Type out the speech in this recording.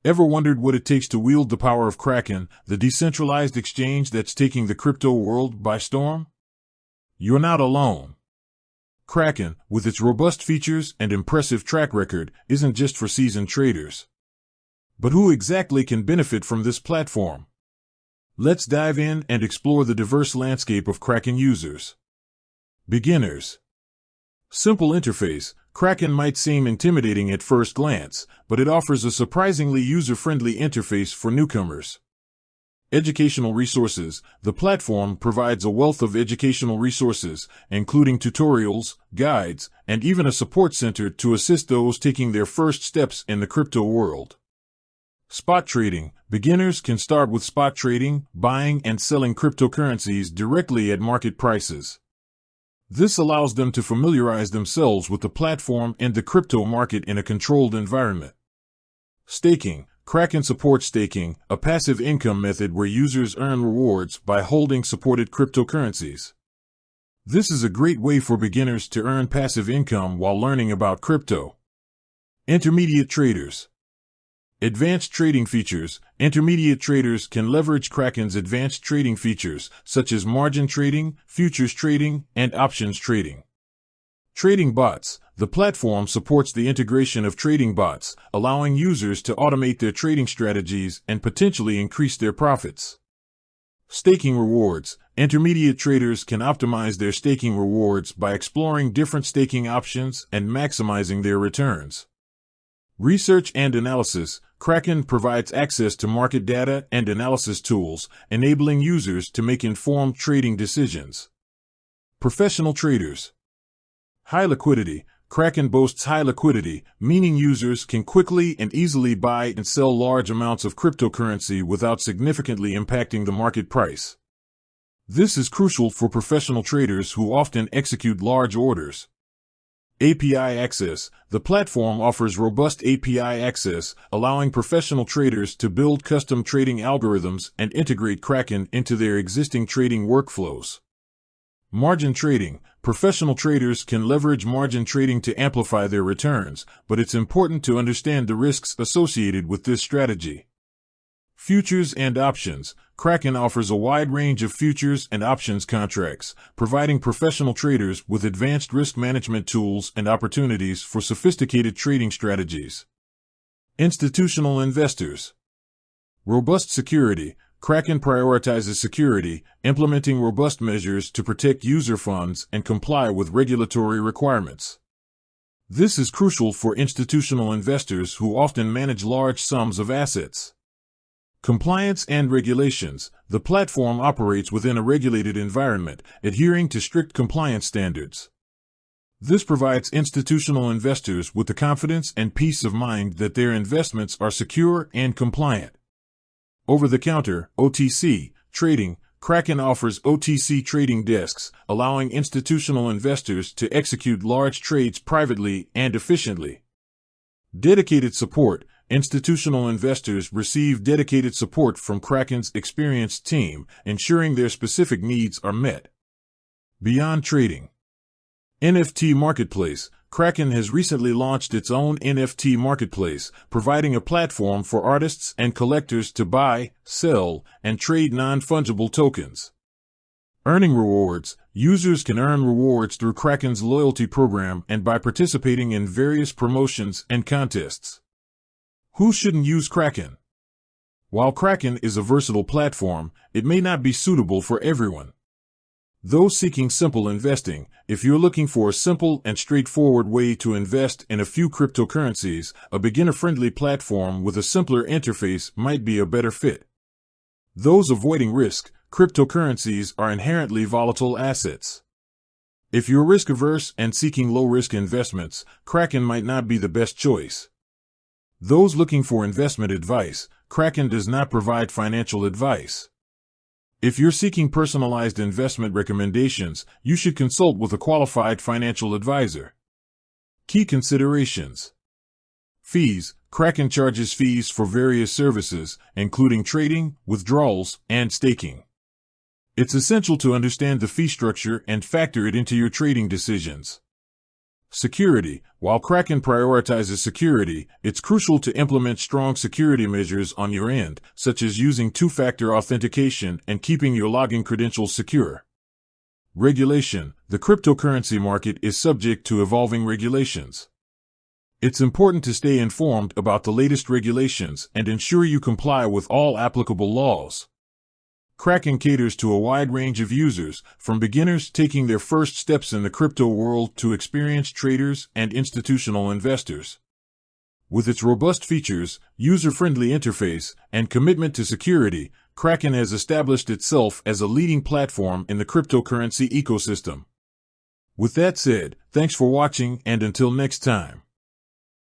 Ever wondered what it takes to wield the power of Kraken, the decentralized exchange that's taking the crypto world by storm? You're not alone. Kraken, with its robust features and impressive track record, isn't just for seasoned traders. But who exactly can benefit from this platform? Let's dive in and explore the diverse landscape of Kraken users. Beginners. Simple interface. Kraken might seem intimidating at first glance, but it offers a surprisingly user-friendly interface for newcomers. Educational resources. The platform provides a wealth of educational resources, including tutorials, guides, and even a support center to assist those taking their first steps in the crypto world. Spot trading. Beginners can start with spot trading, buying and selling cryptocurrencies directly at market prices. This allows them to familiarize themselves with the platform and the crypto market in a controlled environment. Staking. Kraken supports staking, a passive income method where users earn rewards by holding supported cryptocurrencies. This is a great way for beginners to earn passive income while learning about crypto. Intermediate traders. Advanced trading features. Intermediate traders can leverage Kraken's advanced trading features, such as margin trading, futures trading, and options trading. Trading bots. The platform supports the integration of trading bots, allowing users to automate their trading strategies and potentially increase their profits. Staking rewards. Intermediate traders can optimize their staking rewards by exploring different staking options and maximizing their returns. Research and analysis. Kraken provides access to market data and analysis tools, enabling users to make informed trading decisions. Professional traders. High liquidity. Kraken boasts high liquidity, meaning users can quickly and easily buy and sell large amounts of cryptocurrency without significantly impacting the market price. This is crucial for professional traders who often execute large orders. API access. The platform offers robust API access, allowing professional traders to build custom trading algorithms and integrate Kraken into their existing trading workflows. Margin trading. Professional traders can leverage margin trading to amplify their returns, but it's important to understand the risks associated with this strategy. Futures and options. Kraken offers a wide range of futures and options contracts, providing professional traders with advanced risk management tools and opportunities for sophisticated trading strategies. Institutional investors. Robust security. Kraken prioritizes security, implementing robust measures to protect user funds and comply with regulatory requirements. This is crucial for institutional investors who often manage large sums of assets. Compliance and regulations. The platform operates within a regulated environment, adhering to strict compliance standards. This provides institutional investors with the confidence and peace of mind that their investments are secure and compliant. Over-the-counter, OTC, trading. Kraken offers OTC trading desks, allowing institutional investors to execute large trades privately and efficiently. Dedicated support. Institutional investors receive dedicated support from Kraken's experienced team, ensuring their specific needs are met. Beyond trading. NFT marketplace. Kraken has recently launched its own NFT marketplace, providing a platform for artists and collectors to buy, sell, and trade non-fungible tokens. Earning rewards. Users can earn rewards through Kraken's loyalty program and by participating in various promotions and contests. Who shouldn't use Kraken? While Kraken is a versatile platform, it may not be suitable for everyone. Those seeking simple investing. If you're looking for a simple and straightforward way to invest in a few cryptocurrencies, a beginner-friendly platform with a simpler interface might be a better fit. Those avoiding risk. Cryptocurrencies are inherently volatile assets. If you're risk-averse and seeking low-risk investments, Kraken might not be the best choice. Those looking for investment advice. Kraken does not provide financial advice. If you're seeking personalized investment recommendations, you should consult with a qualified financial advisor. Key considerations. Fees. Kraken charges fees for various services, including trading, withdrawals, and staking. It's essential to understand the fee structure and factor it into your trading decisions. Security. While Kraken prioritizes security, it's crucial to implement strong security measures on your end, such as using two-factor authentication and keeping your login credentials secure. Regulation. The cryptocurrency market is subject to evolving regulations. It's important to stay informed about the latest regulations and ensure you comply with all applicable laws. Kraken caters to a wide range of users, from beginners taking their first steps in the crypto world to experienced traders and institutional investors. With its robust features, user-friendly interface, and commitment to security, Kraken has established itself as a leading platform in the cryptocurrency ecosystem. With that said, thanks for watching, and until next time.